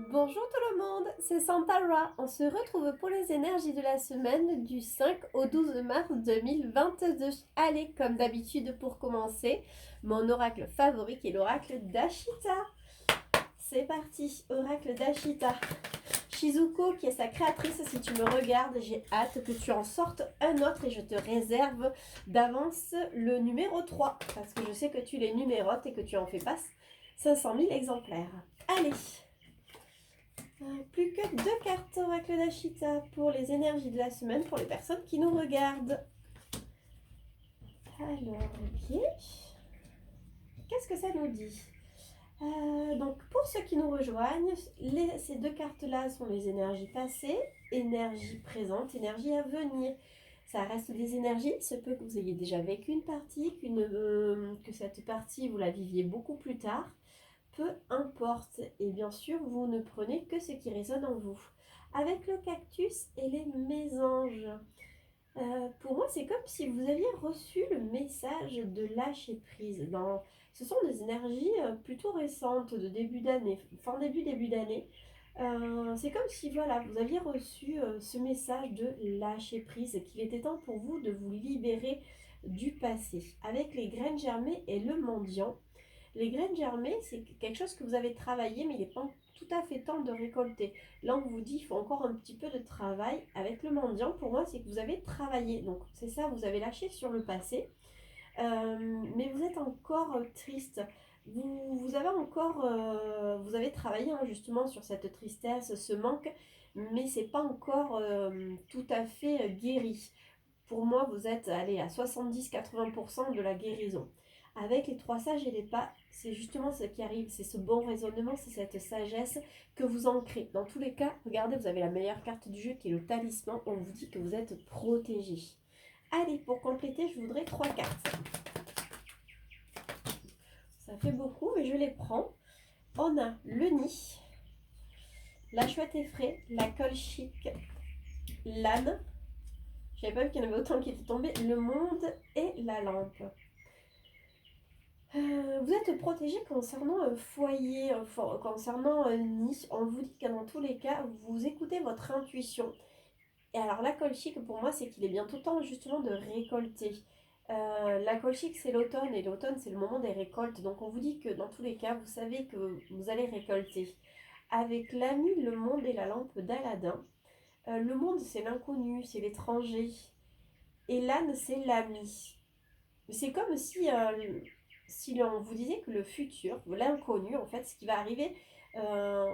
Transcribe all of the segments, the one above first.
Bonjour tout le monde, c'est Santara. On se retrouve pour les énergies de la semaine du 5 au 12 mars 2022. Allez, comme d'habitude pour commencer, mon oracle favori qui est l'oracle d'Ashita. C'est parti, oracle d'Ashita. Shizuko, qui est sa créatrice, si tu me regardes, j'ai hâte que tu en sortes un autre et je te réserve d'avance le numéro 3 parce que je sais que tu les numérotes et que tu en fais pas 500 000 exemplaires. Allez, plus que deux cartes oracle d'Ashita pour les énergies de la semaine pour les personnes qui nous regardent. Alors, ok. Qu'est-ce que ça nous dit? Donc, pour ceux qui nous rejoignent, ces deux cartes-là sont les énergies passées, énergie présente, énergie à venir. Ça reste des énergies. Il se peut que vous ayez déjà vécu une partie, que cette partie, vous la viviez beaucoup plus tard. Peu importe. Et bien sûr, vous ne prenez que ce qui résonne en vous. Avec le cactus et les mésanges. Pour moi, c'est comme si vous aviez reçu le message de lâcher prise. Ce sont des énergies plutôt récentes, de début d'année, fin début d'année. C'est comme si voilà, vous aviez reçu ce message de lâcher prise, qu'il était temps pour vous de vous libérer du passé. Avec les graines germées et le mendiant, les graines germées, c'est quelque chose que vous avez travaillé, mais il n'est pas tout à fait temps de récolter. Là, on vous dit qu'il faut encore un petit peu de travail. Avec le mendiant, pour moi, c'est que vous avez travaillé. Donc, c'est ça, vous avez lâché sur le passé. Mais vous êtes encore triste. Vous avez encore, vous avez travaillé hein, justement sur cette tristesse, ce manque, mais c'est pas encore tout à fait guéri. Pour moi, vous êtes allé à 70-80% de la guérison. Avec les trois sages et les pas, c'est justement ce qui arrive, c'est ce bon raisonnement, c'est cette sagesse que vous ancrez. Dans tous les cas, regardez, vous avez la meilleure carte du jeu qui est le talisman. On vous dit que vous êtes protégé. Allez, pour compléter, je voudrais trois cartes. Ça fait beaucoup, mais je les prends. On a le nid, la chouette effraie, la colle chic, l'âne. Je n'avais pas vu qu'il y en avait autant qui étaient tombés. Le monde et la lampe. Vous êtes protégé concernant un foyer, concernant un nid. On vous dit que dans tous les cas, vous écoutez votre intuition. Et alors la colchique, pour moi, c'est qu'il est bientôt temps justement de récolter. La colchique, c'est l'automne et l'automne, c'est le moment des récoltes. Donc on vous dit que dans tous les cas, vous savez que vous allez récolter. Avec l'ami, le monde et la lampe d'Aladin. Le monde, c'est l'inconnu, c'est l'étranger. Et l'âne, c'est l'ami. C'est comme si on vous disait que le futur, l'inconnu, en fait, ce qui va arriver, euh,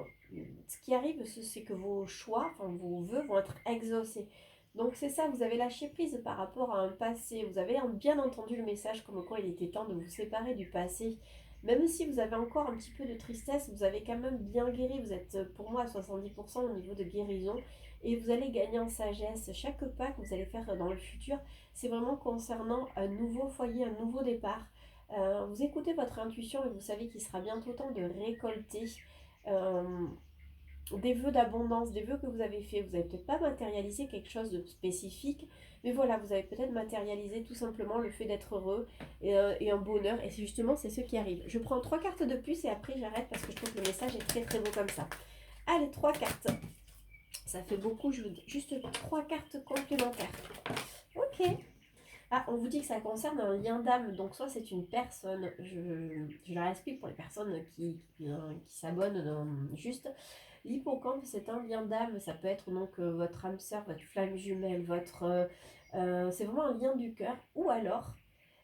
ce qui arrive, c'est que vos choix, enfin vos vœux vont être exaucés. Donc c'est ça, vous avez lâché prise par rapport à un passé. Vous avez bien entendu le message comme quoi il était temps de vous séparer du passé. Même si vous avez encore un petit peu de tristesse, vous avez quand même bien guéri. Vous êtes pour moi à 70% au niveau de guérison. Et vous allez gagner en sagesse. Chaque pas que vous allez faire dans le futur, c'est vraiment concernant un nouveau foyer, un nouveau départ. Vous écoutez votre intuition et vous savez qu'il sera bientôt temps de récolter euh, des vœux d'abondance, des vœux que vous avez faits. Vous n'avez peut-être pas matérialisé quelque chose de spécifique, mais voilà, vous avez peut-être matérialisé tout simplement le fait d'être heureux et un bonheur. Et c'est justement, c'est ce qui arrive. Je prends trois cartes de plus et après j'arrête parce que je trouve que le message est très très beau comme ça. Allez, trois cartes. Ça fait beaucoup, je vous dis juste trois cartes complémentaires. Ok. Ah, on vous dit que ça concerne un lien d'âme, donc soit c'est une personne, je la explique pour les personnes qui s'abonnent juste. L'hippocampe, c'est un lien d'âme, ça peut être donc votre âme sœur, votre flamme jumelle, c'est vraiment un lien du cœur, ou alors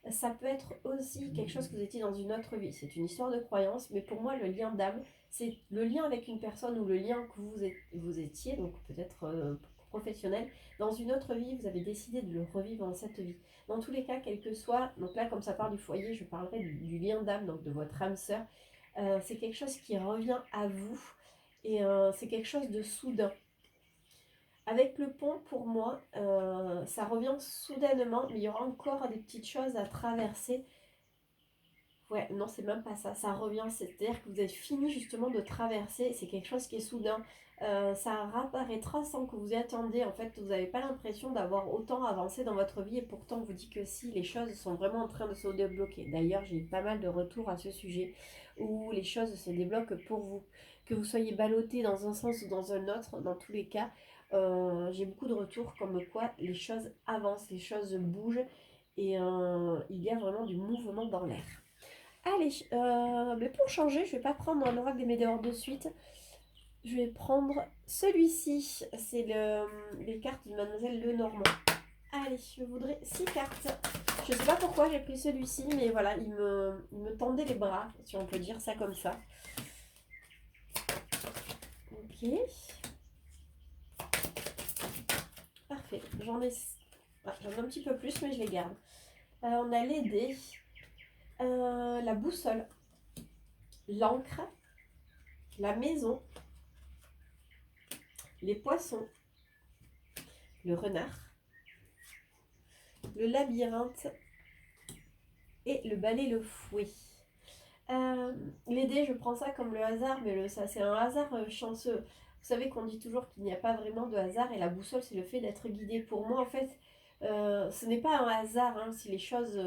ça peut être aussi quelque chose que vous étiez dans une autre vie. C'est une histoire de croyance, mais pour moi, le lien d'âme, c'est le lien avec une personne ou le lien que vous étiez, donc peut-être professionnel, dans une autre vie, vous avez décidé de le revivre dans cette vie. Dans tous les cas, quel que soit, donc là, comme ça parle du foyer, je parlerai du lien d'âme, donc de votre âme sœur. C'est quelque chose qui revient à vous et c'est quelque chose de soudain. Avec le pont, pour moi, ça revient soudainement, mais il y aura encore des petites choses à traverser. Ouais, non, c'est même pas ça. Ça revient, c'est-à-dire que vous avez fini justement de traverser. C'est quelque chose qui est soudain. Ça réapparaîtra sans que vous y attendiez. En fait, vous n'avez pas l'impression d'avoir autant avancé dans votre vie et pourtant on vous dit que si, les choses sont vraiment en train de se débloquer. D'ailleurs, j'ai eu pas mal de retours à ce sujet où les choses se débloquent pour vous. Que vous soyez ballotté dans un sens ou dans un autre, dans tous les cas, j'ai beaucoup de retours comme quoi les choses avancent, les choses bougent et il y a vraiment du mouvement dans l'air. Allez, mais pour changer, je vais pas prendre l'oracle des Médéors de suite. Je vais prendre celui-ci. C'est les cartes de Mademoiselle Lenormand. Allez, je voudrais 6 cartes. Je sais pas pourquoi j'ai pris celui-ci, mais voilà, il me tendait les bras, si on peut dire ça comme ça. Ok. Parfait. J'en ai un petit peu plus, mais je les garde. On a les dés, la boussole, l'encre, la maison, les poissons, le renard, le labyrinthe et le balai le fouet. Les dés, je prends ça comme le hasard, mais ça c'est un hasard chanceux. Vous savez qu'on dit toujours qu'il n'y a pas vraiment de hasard et la boussole c'est le fait d'être guidé. Pour moi en fait, ce n'est pas un hasard hein, si les choses,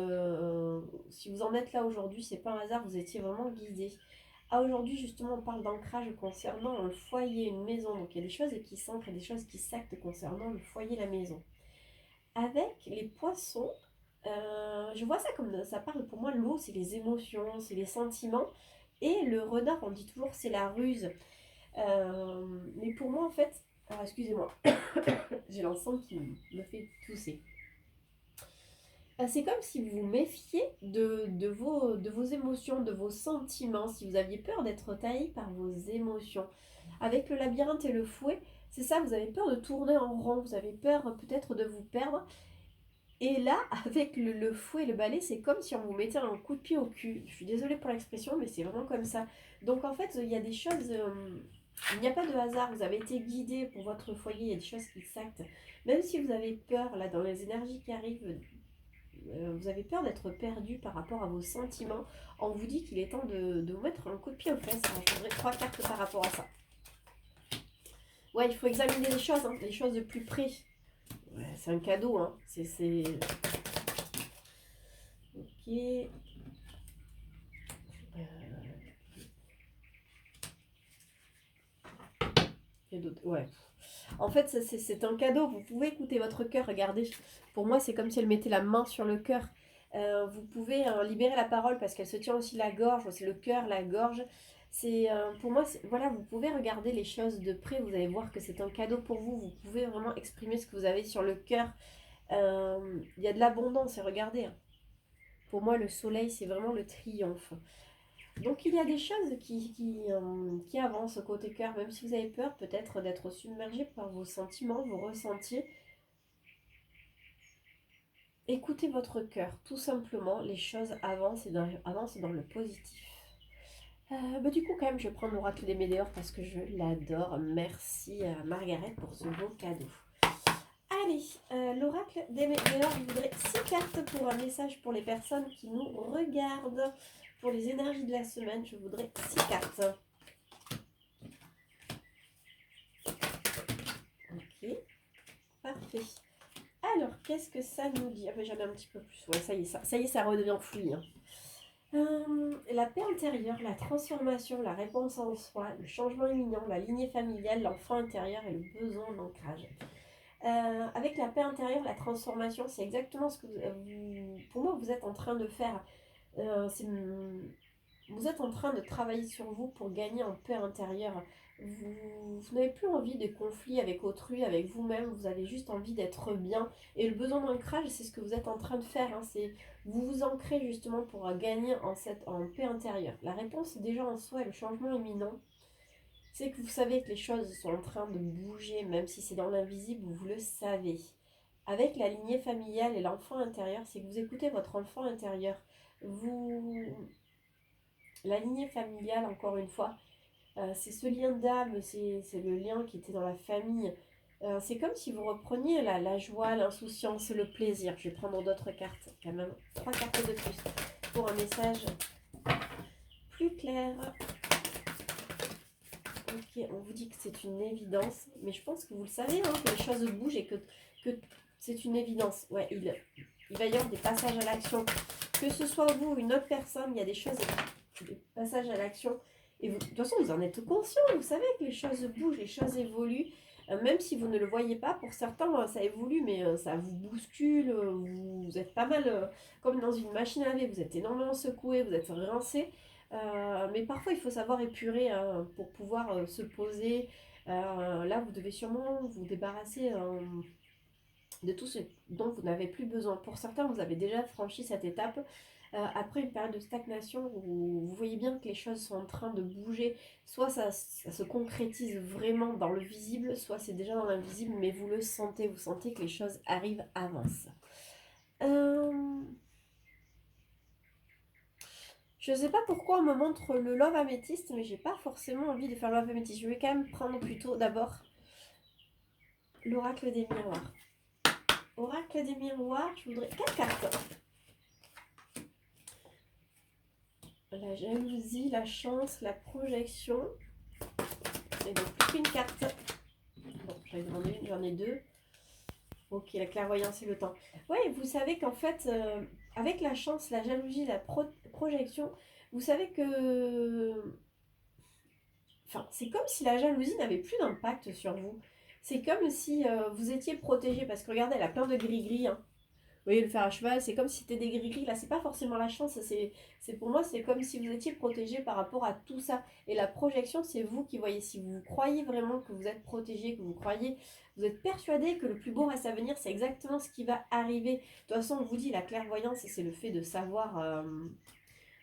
si vous en êtes là aujourd'hui, c'est pas un hasard, vous étiez vraiment guidé. Aujourd'hui justement on parle d'ancrage concernant un foyer, une maison, donc il y a des choses qui s'ancrent et des choses qui s'actent concernant le foyer, la maison. Avec les poissons, je vois ça comme ça parle pour moi, l'eau c'est les émotions, c'est les sentiments. Et le renard, on dit toujours c'est la ruse. Mais pour moi en fait, excusez-moi, j'ai l'encens qui me fait tousser. C'est comme si vous vous méfiez de vos émotions, de vos sentiments, si vous aviez peur d'être taillé par vos émotions. Avec le labyrinthe et le fouet, c'est ça, vous avez peur de tourner en rond, vous avez peur peut-être de vous perdre. Et là, avec le fouet et le balai, c'est comme si on vous mettait un coup de pied au cul. Je suis désolée pour l'expression, mais c'est vraiment comme ça. Donc en fait, il y a des choses... il n'y a pas de hasard, vous avez été guidé pour votre foyer, il y a des choses qui s'actent. Même si vous avez peur, là, dans les énergies qui arrivent, vous avez peur d'être perdu par rapport à vos sentiments, on vous dit qu'il est temps de vous mettre un coup de pied aux fesses. Alors, je voudrais 3 cartes par rapport à ça. Ouais, il faut examiner les choses de plus près. Ouais, c'est un cadeau, hein. C'est... Ok. Ouais. En fait, c'est un cadeau. Vous pouvez écouter votre cœur. Regardez. Pour moi, c'est comme si elle mettait la main sur le cœur. Vous pouvez libérer la parole parce qu'elle se tient aussi la gorge. C'est le cœur, la gorge. C'est pour moi, voilà, vous pouvez regarder les choses de près. Vous allez voir que c'est un cadeau pour vous. Vous pouvez vraiment exprimer ce que vous avez sur le cœur. Il y a de l'abondance. Et regardez. Hein. Pour moi, le soleil, c'est vraiment le triomphe. Donc il y a des choses qui avancent côté cœur, même si vous avez peur peut-être d'être submergé par vos sentiments, vos ressentis. Écoutez votre cœur, tout simplement, les choses avancent avancent dans le positif. Du coup quand même je vais prendre l'oracle des Médéors parce que je l'adore. Merci à Margaret pour ce beau cadeau. Allez, l'oracle des Médéors, je voudrais 6 cartes pour un message pour les personnes qui nous regardent. Pour les énergies de la semaine, je voudrais 6 cartes. Ok, parfait. Alors, qu'est-ce que ça nous dit? Ah ben, j'en ai un petit peu plus. Ouais, ça y est, ça redevient fluide. La paix intérieure, la transformation, la réponse en soi, le changement imminent, la lignée familiale, l'enfant intérieur et le besoin d'ancrage. Avec la paix intérieure, la transformation, c'est exactement ce que pour moi, vous êtes en train de faire. Vous êtes en train de travailler sur vous pour gagner en paix intérieure. Vous n'avez plus envie de conflits avec autrui, avec vous-même. Vous avez juste envie d'être bien. Et le besoin d'ancrage, c'est ce que vous êtes en train de faire. Hein. Vous vous ancrez justement pour gagner en paix intérieure. La réponse déjà en soi et le changement imminent. C'est que vous savez que les choses sont en train de bouger, même si c'est dans l'invisible, vous le savez. Avec la lignée familiale et l'enfant intérieur, c'est que vous écoutez votre enfant intérieur. La lignée familiale, encore une fois, c'est ce lien d'âme, c'est le lien qui était dans la famille. C'est comme si vous repreniez la joie, l'insouciance, le plaisir. Je vais prendre d'autres cartes, quand même 3 cartes de plus pour un message plus clair. Ok, on vous dit que c'est une évidence, mais je pense que vous le savez, hein, que les choses bougent et que c'est une évidence. Ouais, il va y avoir des passages à l'action. Que ce soit vous ou une autre personne, il y a des choses des passages à l'action. Et vous, de toute façon, vous en êtes conscient, vous savez que les choses bougent, les choses évoluent. Même si vous ne le voyez pas, pour certains, ça évolue, mais ça vous bouscule. Vous êtes pas mal comme dans une machine à laver, vous êtes énormément secoué, vous êtes rincé. Mais parfois, il faut savoir épurer pour pouvoir se poser. Là, vous devez sûrement vous débarrasser de tout ce dont vous n'avez plus besoin. Pour certains, vous avez déjà franchi cette étape. Après une période de stagnation où vous voyez bien que les choses sont en train de bouger, soit ça se concrétise vraiment dans le visible, soit c'est déjà dans l'invisible, mais vous le sentez, vous sentez que les choses arrivent, avancent. Je ne sais pas pourquoi on me montre le Love Améthyste, mais j'ai pas forcément envie de faire Love Améthyste. Je vais quand même prendre plutôt d'abord l'oracle des miroirs. Oracle des miroirs, je voudrais 4 cartes. La jalousie, la chance, la projection. Et donc plus qu'une carte. Bon, j'en ai demandé une, j'en ai deux. Ok, la clairvoyance et le temps. Ouais, vous savez qu'en fait, avec la chance, la jalousie, la projection, vous savez que... Enfin, c'est comme si la jalousie n'avait plus d'impact sur vous. C'est comme si vous étiez protégé, parce que regardez, elle a plein de gris-gris, hein. Vous voyez, le fer à cheval, c'est comme si c'était des gris-gris. Là, c'est pas forcément la chance. C'est pour moi, c'est comme si vous étiez protégé par rapport à tout ça. Et la projection, c'est vous qui voyez. Si vous croyez vraiment que vous êtes protégé, que vous croyez, vous êtes persuadé que le plus beau reste à venir, c'est exactement ce qui va arriver. De toute façon, on vous dit, la clairvoyance, c'est le fait de savoir,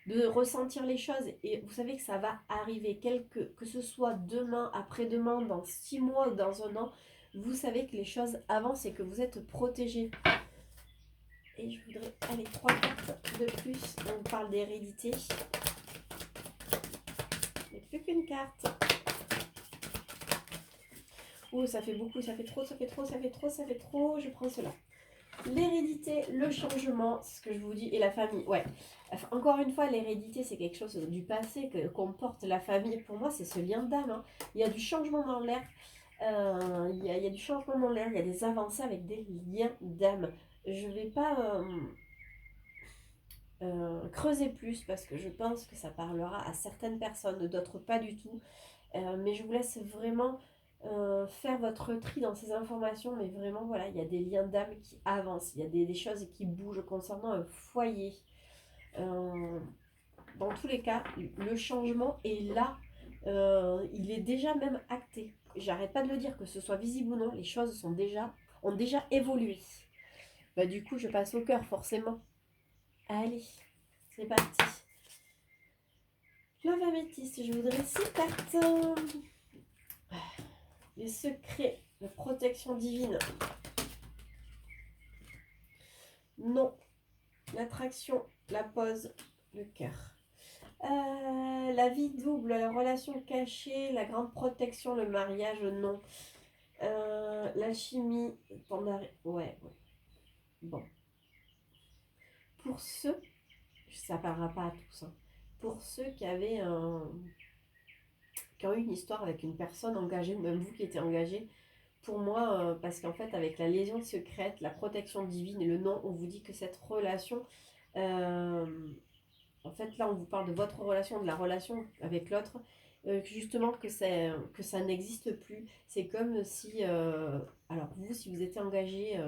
de ressentir les choses. Et vous savez que ça va arriver, que ce soit demain, après-demain, dans 6 mois ou dans un an. Vous savez que les choses avancent et que vous êtes protégé. Et je voudrais, allez, 3 cartes de plus. On parle d'hérédité. Mais plus qu'une carte. Oh, ça fait beaucoup, ça fait trop, ça fait trop, ça fait trop, ça fait trop. Je prends cela. L'hérédité, le changement, c'est ce que je vous dis, et la famille. Ouais, enfin, encore une fois, l'hérédité, c'est quelque chose du passé qu'on porte la famille. Pour moi, c'est ce lien d'âme. Hein. Il y a du changement dans l'air. Il y a du changement dans l'air. Il y a des avancées avec des liens d'âme. Je ne vais pas creuser plus parce que je pense que ça parlera à certaines personnes, d'autres pas du tout. Mais je vous laisse vraiment faire votre tri dans ces informations. Mais vraiment, voilà, il y a des liens d'âme qui avancent. Il y a des choses qui bougent concernant un foyer. Dans tous les cas, le changement est là. Il est déjà même acté. J'arrête pas de le dire, que ce soit visible ou non, les choses ont déjà évolué. Bah, du coup, je passe au cœur, forcément. Allez, c'est parti. Love Améthyste, je voudrais 6 cartes. Les secrets, la protection divine. Non. L'attraction, la pause, le cœur. La vie double, la relation cachée, la grande protection, le mariage, non. L'alchimie, ouais. Bon. Pour ceux, ça parlera pas à tous, hein. Pour ceux qui ont eu une histoire avec une personne engagée, ou même vous qui étiez engagé, pour moi, parce qu'en fait, avec la légion secrète, la protection divine et le nom, on vous dit que cette relation, euh, en fait, là, on vous parle de votre relation, de la relation avec l'autre, justement que ça n'existe plus. C'est comme si, alors vous, si vous étiez engagé,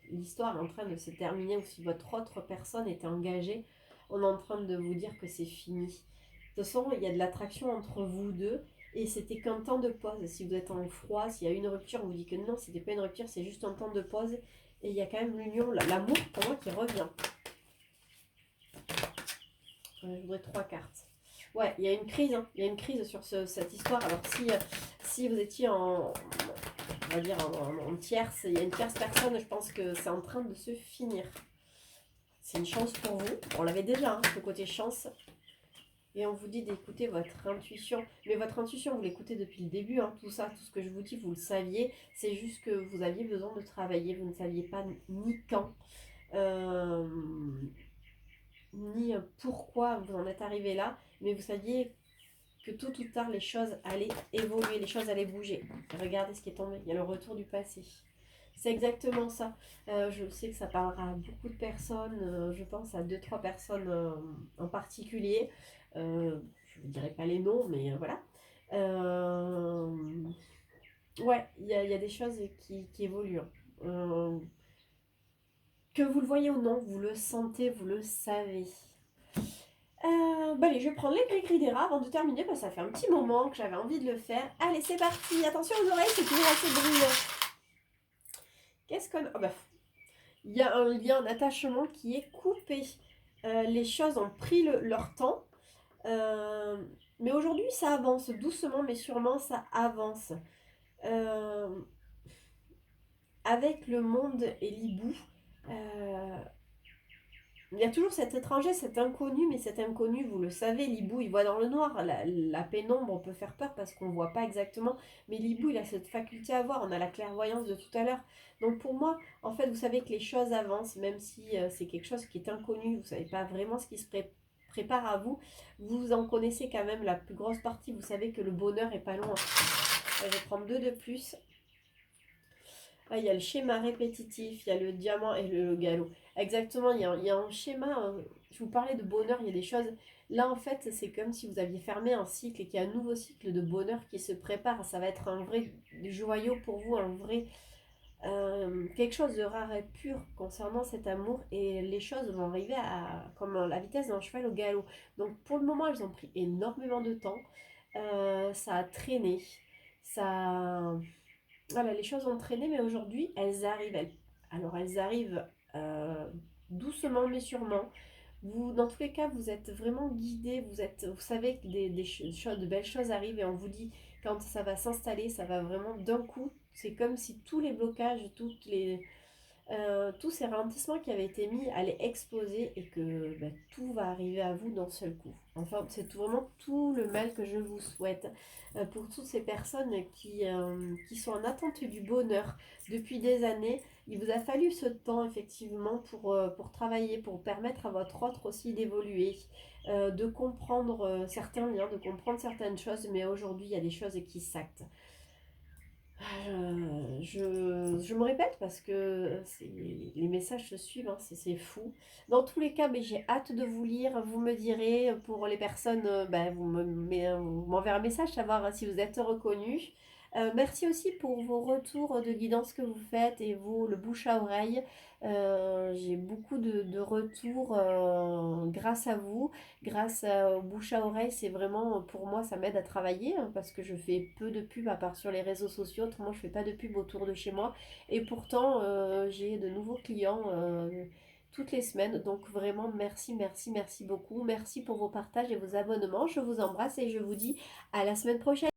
l'histoire est en train de se terminer, ou si votre autre personne était engagée, on est en train de vous dire que c'est fini. De toute façon, il y a de l'attraction entre vous deux, et c'était qu'un temps de pause. Si vous êtes en froid, s'il y a une rupture, on vous dit que non, c'était pas une rupture, c'est juste un temps de pause, et il y a quand même l'union, l'amour pour moi qui revient. Je voudrais 3 cartes. Ouais, il y a une crise, hein. Il y a une crise sur cette histoire. Alors si vous étiez on va dire en tierce, il y a une tierce personne, je pense que c'est en train de se finir. C'est une chance pour vous. On l'avait déjà, hein, le côté chance. Et on vous dit d'écouter votre intuition. Mais votre intuition, vous l'écoutez depuis le début, hein. Tout ça, tout ce que je vous dis, vous le saviez. C'est juste que vous aviez besoin de travailler. Vous ne saviez pas ni quand. Ni pourquoi vous en êtes arrivé là, mais vous saviez que tôt ou tard les choses allaient évoluer, les choses allaient bouger. Et regardez ce qui est tombé, il y a le retour du passé. C'est exactement ça. Je sais que ça parlera à beaucoup de personnes, je pense à deux, trois personnes en particulier. Je ne dirai pas les noms, mais voilà. Euh, ouais, il y a des choses qui évoluent. Euh, que vous le voyez ou non, vous le sentez, vous le savez. Bah allez, je vais prendre les gris-gris des rats avant de terminer, parce que ça fait un petit moment que j'avais envie de le faire. Allez, c'est parti. Attention aux oreilles, c'est toujours assez bruyant. Qu'est-ce qu'on... Oh bah, il y a un lien d'attachement qui est coupé. Les choses ont pris leur temps. Euh, mais aujourd'hui, ça avance. Doucement, mais sûrement, ça avance. Euh, avec le monde et l'hibou, euh, il y a toujours cet étranger, cet inconnu, mais cet inconnu, vous le savez, l'hibou, il voit dans le noir. La pénombre peut faire peur parce qu'on ne voit pas exactement. Mais l'hibou, il a cette faculté à voir. On a la clairvoyance de tout à l'heure. Donc pour moi, en fait, vous savez que les choses avancent, même si c'est quelque chose qui est inconnu. Vous ne savez pas vraiment ce qui se prépare à vous. Vous en connaissez quand même la plus grosse partie. Vous savez que le bonheur est pas loin. Je vais prendre deux de plus. Ah, il y a le schéma répétitif, il y a le diamant et le galop. Exactement, il y a un schéma. Je vous parlais de bonheur, il y a des choses. Là, en fait, c'est comme si vous aviez fermé un cycle et qu'il y a un nouveau cycle de bonheur qui se prépare. Ça va être un vrai joyau pour vous, un vrai. Quelque chose de rare et pur concernant cet amour. Et les choses vont arriver comme la vitesse d'un cheval au galop. Donc, pour le moment, elles ont pris énormément de temps. Ça a traîné. Ça. Voilà, les choses ont traîné, mais aujourd'hui, elles arrivent. Alors, elles arrivent euh, doucement, mais sûrement. Vous, dans tous les cas, vous êtes vraiment guidé. Vous savez que de belles choses arrivent et on vous dit quand ça va s'installer, ça va vraiment d'un coup. C'est comme si tous les blocages, tous ces ralentissements qui avaient été mis allaient exploser et que bah, tout va arriver à vous d'un seul coup. Enfin, c'est vraiment tout le mal que je vous souhaite pour toutes ces personnes qui sont en attente du bonheur depuis des années. Il vous a fallu ce temps effectivement pour travailler, pour permettre à votre autre aussi d'évoluer, de comprendre certains liens, de comprendre certaines choses, mais aujourd'hui il y a des choses qui s'actent. Je me répète parce que les messages se suivent, hein, c'est fou. Dans tous les cas, mais j'ai hâte de vous lire. Vous me direz, pour les personnes, ben, vous m'enverrez un message, savoir si vous êtes reconnus. Merci aussi pour vos retours de guidance que vous faites et le bouche à oreille. J'ai beaucoup de retours grâce à vous. Au bouche à oreille, c'est vraiment, pour moi, ça m'aide à travailler hein, parce que je fais peu de pub à part sur les réseaux sociaux. Autrement, je fais pas de pub autour de chez moi. Et pourtant, j'ai de nouveaux clients toutes les semaines. Donc vraiment, merci, merci, merci beaucoup. Merci pour vos partages et vos abonnements. Je vous embrasse et je vous dis à la semaine prochaine.